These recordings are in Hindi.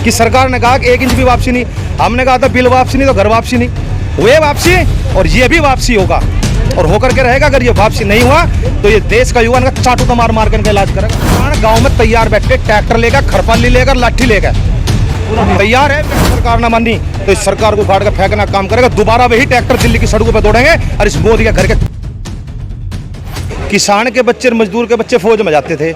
कि सरकार ने कहा कि 1 इंच भी वापसी नहीं। हमने कहा था बिल वापसी नहीं तो घर वापसी नहीं। वे वापसी और ये भी वापसी होगा और होकर के रहेगा। अगर ये वापसी नहीं हुआ तो ये देश का युवा इनका चाटू तो मार मार के इलाज करेगा। गांव में तैयार बैठे ट्रैक्टर लेकर, खरपाली लेकर, लाठी लेकर तैयार है। सरकार ना मानी तो इस सरकार को उखाड़ कर फेंकना काम करेगा। दोबारा वही ट्रैक्टर दिल्ली की सड़कों पर दौड़ेंगे और इस मोदी के घर के किसान के बच्चे, मजदूर के बच्चे फौज में जाते थे।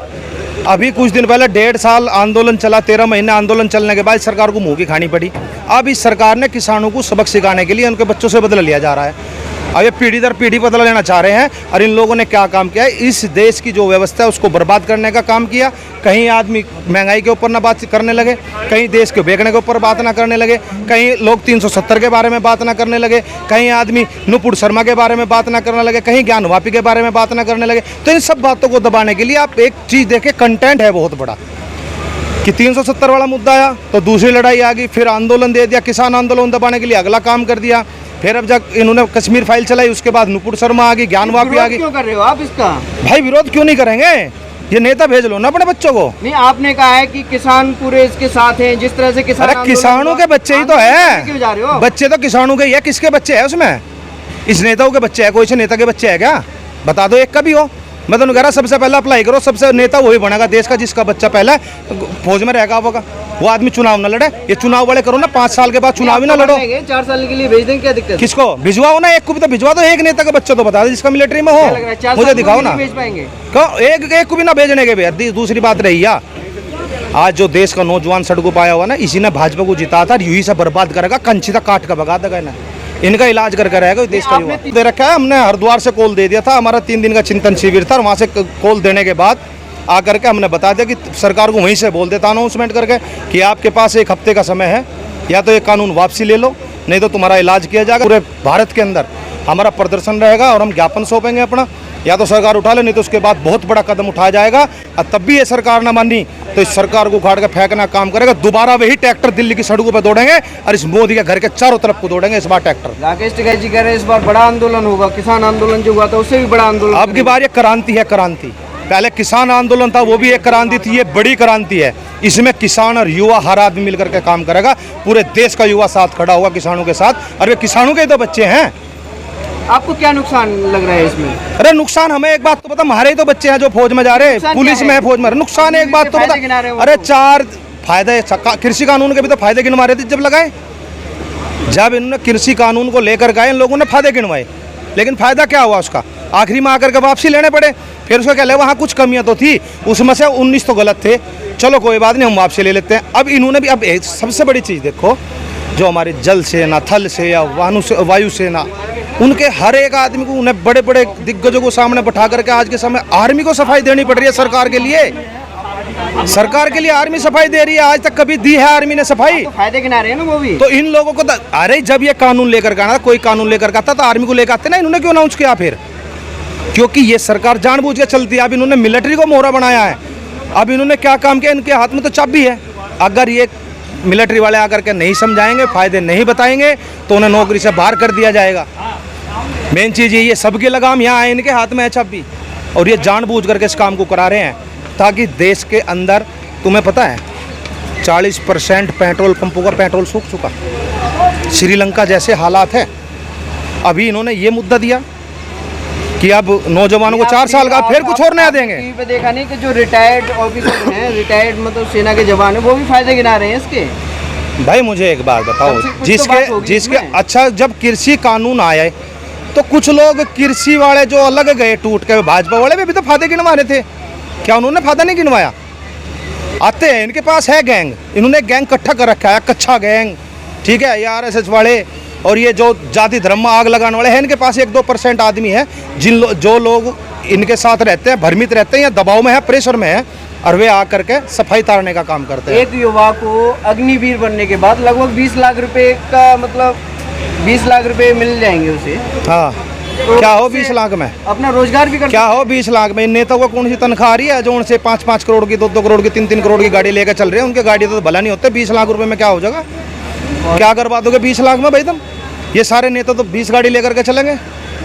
अभी कुछ दिन पहले 1.5 साल आंदोलन चला, 13 महीने आंदोलन चलने के बाद सरकार को मुंह की खानी पड़ी। अब इस सरकार ने किसानों को सबक सिखाने के लिए उनके बच्चों से बदला लिया जा रहा है। अब ये पीढ़ी दर पीढ़ी बदला लेना चाह रहे हैं और इन लोगों ने क्या काम किया है, इस देश की जो व्यवस्था है उसको बर्बाद करने का काम किया। कहीं आदमी महंगाई के ऊपर ना बात करने लगे, कहीं देश के बेचने के ऊपर बात ना करने लगे, कहीं लोग 370 के बारे में बात ना करने लगे, कहीं आदमी नुपुर शर्मा के बारे में बात ना करने लगे, कहीं ज्ञान वापी के बारे में बात ना करने लगे। तो इन सब बातों को दबाने के लिए आप एक चीज़ देखें, कंटेंट है बहुत बड़ा कि 370 वाला मुद्दा आया तो दूसरी लड़ाई आ गई, फिर आंदोलन दे दिया, किसान आंदोलन दबाने के लिए अगला काम कर दिया। फिर अब जब इन्होंने कश्मीर फाइल चलाई उसके बाद नुपुर शर्मा आ गई, ज्ञान वापी आ गई। क्यों कर रहे हो आप इसका? भाई विरोध क्यों नहीं करेंगे? ये नेता भेज लो ना अपने बच्चों को। नहीं, आपने कहा है कि किसान पूरे इसके साथ हैं, जिस तरह से किसान। अरे किसानों के बच्चे ही तो है। क्यों जा रहे हो? बच्चे तो किसानों के ही है। किसके बच्चे है उसमें? इस नेताओं के बच्चे है? कोई से नेता के बच्चे है क्या? बता दो एक का भी हो। मैं तो कह रहा सबसे पहले अप्लाई करो, सबसे नेता वही बनेगा देश का जिसका बच्चा पहले फौज में रहेगा होगा। वो आदमी चुनाव न लड़े, ये चुनाव वाले करो ना, 5 साल के बाद चुनाव ही ना लड़ो। 4 साल के लिए भेज देंगे, क्या दिक्कत है? किसको भिजवाओ ना, एक को भी तो भिजवा दो। एक नेता का बच्चा तो बता दो जिसका मिलिट्री में हो, मुझे दिखाओ ना। भेज पाएंगे एक को भी ना भेजने के भी। दूसरी बात रही है, आज जो देश का नौजवान सड़कों पर आया हुआ ना, इसी ने भाजपा को जिता था, यूं ही से बर्बाद करेगा, कंची तक काट कर भगा देगा ना। इनका इलाज करके रहेगा देश का युवा। दे रखा है हमने, हरिद्वार से कॉल दे दिया था, हमारा 3 दिन का चिंतन शिविर था। वहाँ से कॉल देने के बाद आकर के हमने बता दिया कि सरकार को वहीं से बोल देता अनाउंसमेंट करके कि आपके पास 1 हफ्ते का समय है, या तो ये कानून वापसी ले लो, नहीं तो तुम्हारा इलाज किया जाएगा। पूरे भारत के अंदर हमारा प्रदर्शन रहेगा और हम ज्ञापन सौंपेंगे अपना, या तो सरकार उठा ले, नहीं तो उसके बाद बहुत बड़ा कदम उठाया जाएगा। और तब भी ये सरकार ना मानी तो इस सरकार को उखाड़ कर फेंकना काम करेगा। दोबारा वही ट्रैक्टर दिल्ली की सड़कों पर दौड़ेंगे और इस मोदी के घर के चारों तरफ को दौड़ेंगे इस बार ट्रैक्टर। राकेश टिकैत जी कह रहे हैं इस बार बड़ा आंदोलन होगा, किसान आंदोलन जो हुआ था उससे भी बड़ा आंदोलन। अब की बार ये क्रांति है, क्रांति। पहले किसान आंदोलन था, वो भी एक क्रांति थी, ये बड़ी क्रांति है। इसमें किसान और युवा हर आदमी मिलकर के काम करेगा। पूरे देश का युवा साथ खड़ा होगा किसानों के साथ, और वे किसानों के तो बच्चे हैं। आपको क्या नुकसान लग रहा है इसमें? अरे नुकसान हमें एक बात तो पता, हमारे ही तो बच्चे हैं जो फौज में जा रहे हैं, पुलिस में है, फौज में। नुकसान एक बात तो पता, अरे 4 फायदे कृषि कानून के भी तो फायदे गिनवा रहे थे जब लगाए। जब इन्होंने कृषि कानून को लेकर गए, इन लोगों ने फायदे गिनवाए, लेकिन फायदा क्या हुआ उसका? आखिरी में आकर के वापसी लेने पड़े। फिर उसको कह ले वहाँ कुछ कमियां तो थी, उसमें से 19 तो गलत थे, चलो कोई बात नहीं, हम वापसी ले लेते हैं। अब इन्होंने भी, अब सबसे बड़ी चीज़ देखो, जो हमारे जल सेना, थल से या वायु सेना, उनके हर एक आदमी को, उन्हें बड़े बड़े दिग्गजों को सामने बैठा करके आज के समय आर्मी को सफाई देनी पड़ रही है सरकार के लिए। सरकार के लिए आर्मी सफाई दे रही है, आज तक कभी दी है आर्मी ने सफाई? तो फायदे गिना रहे हैं ना वो भी। तो इन लोगों को अरे जब ये कानून लेकर आना, कोई कानून लेकर आता तो आर्मी को लेकर आते ना, इन्होंने क्यों अनाउंस किया फिर? क्योंकि ये सरकार जानबूझ के चलती है। अब इन्होंने मिलिट्री को मोहरा बनाया है। अब इन्होंने क्या काम किया, इनके हाथ में तो चाबी है। अगर ये मिलिट्री वाले आकर के नहीं समझाएंगे, फायदे नहीं बताएंगे, तो उन्हें नौकरी से बाहर कर दिया जाएगा। मेन चीज़ ये सबकी लगाम यहाँ है, इनके हाथ में है चाबी, और ये जानबूझ करके इस काम को करा रहे हैं ताकि देश के अंदर, तुम्हें पता है 40% पेट्रोल पंपों का पेट्रोल सूख चुका। श्रीलंका जैसे हालात है। अभी इन्होंने ये मुद्दा दिया कि अब नौजवानों को 4 साल का फिर कुछ और नया देंगे। टीवी पे देखा नहीं कि जो रिटायर्ड ऑफिसर हैं, रिटायर्ड मतलब सेना के जवान हैं, वो भी फायदे गिना रहे हैं इसके। भाई मुझे एक बात बताओ, जिसके अच्छा, जब कृषि कानून आया तो कुछ लोग कृषि वाले जो अलग गए टूट के, भाजपा वाले भी तो फायदे गिनवा रहे थे। क्या उन्होंने फायदा नहीं गिनवाया? आते हैं, इनके पास है गैंग, इन्होंने गैंग इकट्ठा कर रखा है, कच्चा गैंग, ठीक है, ये RSS वाले और ये जो जाति धर्म में आग लगाने वाले हैं, इनके पास 1-2% आदमी है जो लोग इनके साथ रहते हैं, भ्रमित रहते हैं या दबाव में है, प्रेशर में है, और वे आकर के सफाई तारने का काम करते हैं। एक युवा को अग्निवीर बनने के बाद लगभग 20 लाख रुपए का, मतलब 20 लाख रुपए मिल जाएंगे उसे। हाँ, तो क्या हो 20 लाख में अपना रोजगार भी कर, क्या हो 20 लाख में? इन नेताओं को कौन सी तनख्वाह आ रही है जो उनसे 5-5 करोड़ की, 2-2 करोड़ की, 3-3 करोड़ की गाड़ी लेकर चल रहे हैं? उनके गाड़ी तो भला नहीं होते। 20 लाख रुपए में क्या हो जाएगा? क्या करवा दोगे 20 लाख में भाई तुम? ये सारे नेता तो 20 गाड़ी लेकर के चलेंगे,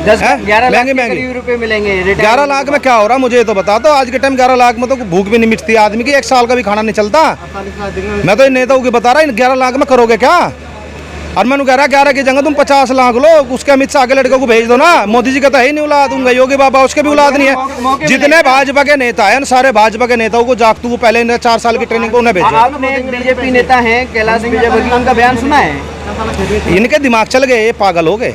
10-11 लाख महंगे के करीब रुपए मिलेंगे। 11 लाख में क्या हो रहा मुझे ये तो बता दो। आज के टाइम 11 लाख में तो भूख भी नहीं मिटती आदमी की, 1 साल का भी खाना नहीं चलता। मैं तो इन नेताओं की बता रहा हूँ, 11 लाख में करोगे क्या? और मैंने कह रहा 11 की जगह तुम 50 लाख लो, उसके अमित शाह के लड़के को भेज दो ना। मोदी जी का तो है ही नहीं औलाद, दूंगा योगी बाबा उसके भी औलाद नहीं है। जितने भाजपा के नेता हैं सारे भाजपा के नेताओं को जागतू को पहले 4 साल की ट्रेनिंग को उन्हें भेजो। आपने एक बीजेपी नेता है कैलाश विजयवर्गीय, उनका बयान सुना है? इनके दिमाग चल गए, ये पागल हो गए,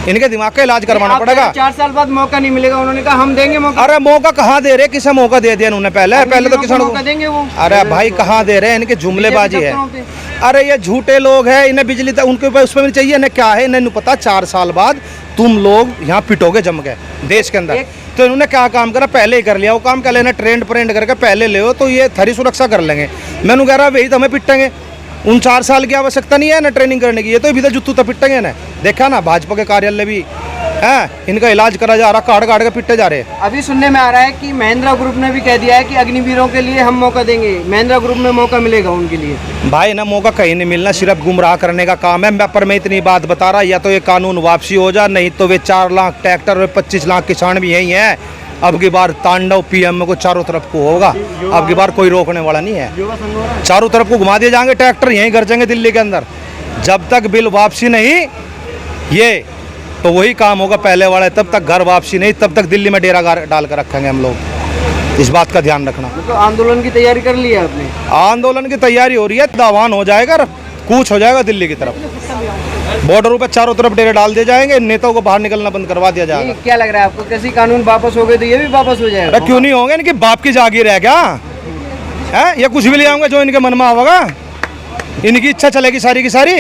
इनके दिमाग का इलाज करवाना पड़ेगा। 4 साल बाद मौका नहीं मिलेगा, उन्होंने कहा हम देंगे मौका। अरे मौका कहाँ दे रहे, किसे मौका दे दिया उन्होंने? पहले तो किसानों मौका देंगे वो। अरे भाई कहाँ दे रहे हैं, इनके जुमलेबाजी है। अरे ये झूठे लोग हैं, इन्हें बिजली उनके ऊपर उसमें भी चाहिए, इन्हें क्या है, इन्हें नहीं पता 4 साल बाद तुम लोग यहाँ पिटोगे जम गए देश के अंदर। तो इन्होंने क्या काम करा, पहले ही कर लिया वो काम। क्या लेना, ट्रेंड करके पहले ले तो ये थरी सुरक्षा कर लेंगे। मैंने कह रहा वही तो हमें पिटेंगे, उन 4 साल की आवश्यकता नहीं है ना ट्रेनिंग करने की, ये तो भी जुत्तू तो पिटेंगे ना। देखा ना भाजपा के कार्यालय भी है, इनका इलाज करा जा रहा, काट के पिटे जा रहे हैं। अभी सुनने में आ रहा है कि महिंद्रा ग्रुप ने भी कह दिया है कि अग्निवीरों के लिए हम मौका देंगे, महिंद्रा ग्रुप में मौका मिलेगा उनके लिए। भाई ना मौका कहीं नहीं मिलना, सिर्फ गुमराह करने का काम है। पर मैं इतनी बात बता रहा, या तो ये कानून वापसी हो जा, नहीं तो वे 4 लाख ट्रैक्टर और 25 लाख किसान भी यही हैं। अब की बार तांडव पीएम को चारों तरफ को होगा, अब की बार कोई रोकने वाला नहीं है। चारों तरफ को घुमा दिए जाएंगे ट्रैक्टर, यहीं घर जाएंगे दिल्ली के अंदर। जब तक बिल वापसी नहीं ये तो वही काम होगा पहले वाला, तब तक घर वापसी नहीं, तब तक दिल्ली में डेरा डाल कर रखेंगे हम लोग। इस बात का ध्यान रखना। तो आंदोलन की तैयारी कर ली है आपने? आंदोलन की तैयारी हो रही है, दावान हो जाएगा, कूच हो जाएगा दिल्ली की तरफ। बॉर्डरों पर चारों तरफ डेरे डाल दिए जाएंगे, नेताओं को बाहर निकलना बंद करवा दिया जाएगा। क्या लग रहा है आपको, कैसी कानून वापस हो गए तो ये भी वापस हो जाएगा? क्यों नहीं होंगे, इनके बाप की जागीर है क्या है? ये कुछ भी ले आऊंगा जो इनके मन में आवेगा, इनकी इच्छा चलेगी सारी की सारी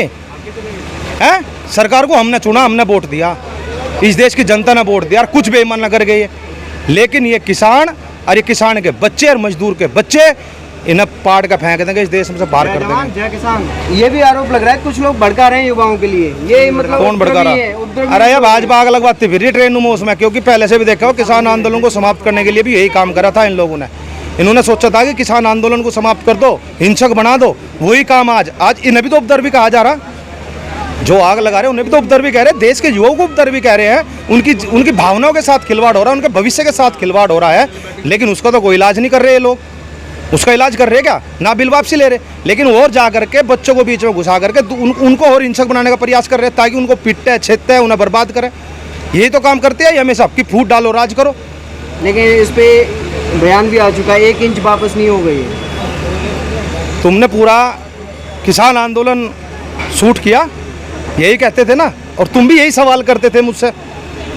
है। सरकार को हमने चुना, हमने वोट दिया, इस देश की जनता ने वोट दिया, कुछ बेईमान न कर गई है। लेकिन ये किसान और ये किसान के बच्चे और मजदूर के बच्चे इन्हें पाड़ का फेंक देंगे, इस देश में से बाहर कर देंगे। जय किसान। ये भी आरोप लग रहा है कुछ लोग भड़का रहे हैं युवाओं के लिए, ये मतलब कौन भड़का रहा है? अरे ये भाजपा आग लगवाती फिर ट्रेन में उसमें, क्योंकि पहले से भी देखा हो किसान आंदोलन को समाप्त करने के लिए भी यही काम करा था इन लोगों ने। इन्होंने सोचा था कि किसान आंदोलन को समाप्त कर दो, हिंसक बना दो, वही काम आज इन्हें भी तो उपद्रवी कहा जा रहा। जो आग लगा रहे हैं उन्हें भी तो उपद्रवी कह रहे हैं, देश के युवाओं को उपद्रवी कह रहे हैं। उनकी भावनाओं के साथ खिलवाड़ हो रहा है, उनके भविष्य के साथ खिलवाड़ हो रहा है। लेकिन उसका तो कोई इलाज नहीं कर रहे ये लोग। उसका इलाज कर रहे क्या, ना बिल वापसी ले रहे, लेकिन और जा करके बच्चों को बीच में घुसा करके उनको और हिंसक बनाने का प्रयास कर रहे हैं, ताकि उनको पीटते छेदते उन्हें बर्बाद करें। यही तो काम करते हैं हमेशा, कि फूट डालो राज करो। लेकिन इस पे बयान भी आ चुका है, 1 इंच वापस नहीं हो गई। तुमने पूरा किसान आंदोलन शूट किया, यही कहते थे ना, और तुम भी यही सवाल करते थे मुझसे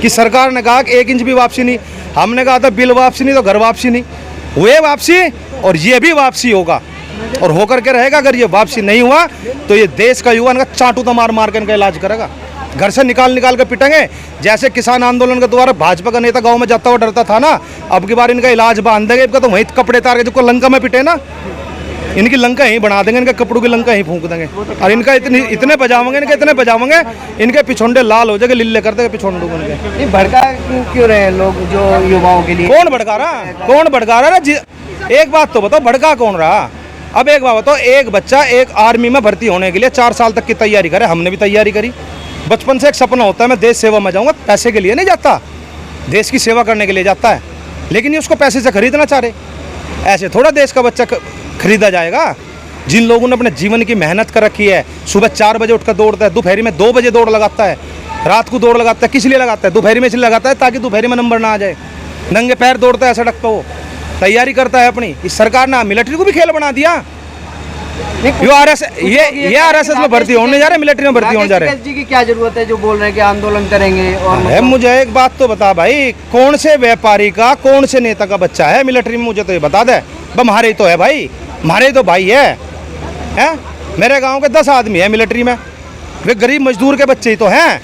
कि सरकार ने कहा कि 1 इंच भी वापसी नहीं। हमने कहा था बिल वापसी नहीं तो घर वापसी नहीं। हुए वापसी और ये भी वापसी होगा और होकर के रहेगा। अगर ये वापसी नहीं हुआ तो ये देश का युवा इनका चाटू तो मार के इनका इलाज करेगा, घर से निकाल के पिटेंगे। जैसे किसान आंदोलन के द्वारा भाजपा का नेता गाँव में जाता हुआ डरता था ना, अब की बार इनका इलाज बांध देंगे। इनका तो वहीं कपड़े तार के जो लंका में पिटे ना, इनकी लंका ही बना देंगे, इनके कपड़ों की लंका ही फूंक देंगे। और इनका इतने बजावेंगे इनके पिछोंडे लाल हो जाएंगे, लिल्ले कर देंगे पिछोंडू बन के। भड़का क्यों रहे हैं लोग जो युवाओं के लिए? कौन भड़का रहा? एक बात तो बताओ, भड़का कौन रहा? अब एक बात बताओ, एक बच्चा एक आर्मी में भर्ती होने के लिए 4 साल तक की तैयारी करे, हमने भी तैयारी करी। बचपन से एक सपना होता है मैं देश सेवा में जाऊँगा, पैसे के लिए नहीं जाता, देश की सेवा करने के लिए जाता है। लेकिन ये उसको पैसे से खरीदना चाह रहे। ऐसे थोड़ा देश का बच्चा खरीदा जाएगा। जिन लोगों ने अपने जीवन की मेहनत कर रखी है, सुबह 4 बजे उठकर दौड़ता है, दोपहर में 2 बजे दौड़ लगाता है, रात को दौड़ लगाता है, किस लिए लगाता है? दोपहर में इसलिए लगाता है ताकि दोपहर में नंबर ना आ जाए। नंगे पैर दौड़ता है सड़क पर, वो तैयारी करता है अपनी। इस सरकार ने मिलिट्री को भी खेल बना दिया। ये आरएसएस में भर्ती होने जा रहे हैं, मिलिट्री में भर्ती होने जा रहे हैं। जी की क्या जरूरत है जो बोल रहे हैं कि आंदोलन करेंगे? और मुझे एक बात तो बता भाई, कौन से व्यापारी का कौन से नेता का बच्चा है मिलिट्री में? मुझे तो ये बता दे। हमारे ही तो है भाई, हमारे तो भाई है। मेरे गांव के 10 आदमी है मिलिट्री में, वे गरीब मजदूर के बच्चे ही तो हैं,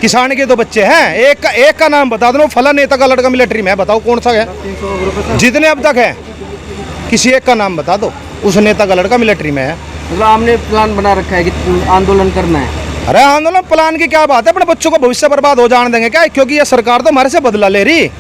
किसान के तो बच्चे हैं। एक का नाम बता दो, फला नेता का लड़का मिलिट्री में है, बताओ कौन सा है? जितने अब तक है किसी एक का नाम बता दो, उस नेता का लड़का मिलिट्री में है। मतलब आपने प्लान बना रखा है कि आंदोलन करना है? अरे आंदोलन प्लान की क्या बात है, अपने बच्चों को भविष्य बर्बाद हो जाने देंगे क्या? क्योंकि यह सरकार तो हमारे से बदला ले रही।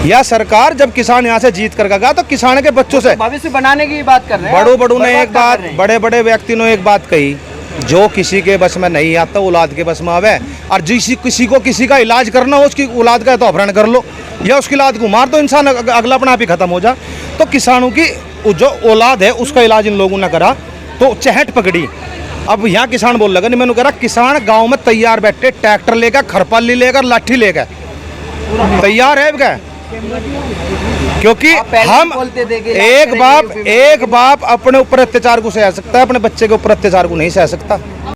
यह सरकार जब किसान यहाँ से जीत कर गया तो किसान के बच्चों से भविष्य बनाने की बात कर रहे हैं। बड़ों ने एक बात, बड़े व्यक्ति ने एक बात कही जो किसी के बस में नहीं आता औलाद के बस में आवे, और किसी को किसी का इलाज करना हो, उसकी औलाद का तो अपहरण कर लो या उसकी औलाद को मार दो, इंसान अगला अपना आप ही खत्म हो जा। तो किसानों की जो औलाद है उसका इलाज इन लोगों ने करा तो चहट पकड़ी। अब यहाँ किसान बोल लगा, नहीं मैंने कह रहा किसान गाँव में तैयार बैठे, ट्रैक्टर लेकर, खरपाली लेकर, लाठी लेकर तैयार है क्या? क्योंकि हम एक बाप अपने ऊपर अत्याचार को सह सकता है, अपने बच्चे के ऊपर अत्याचार को नहीं सह सकता।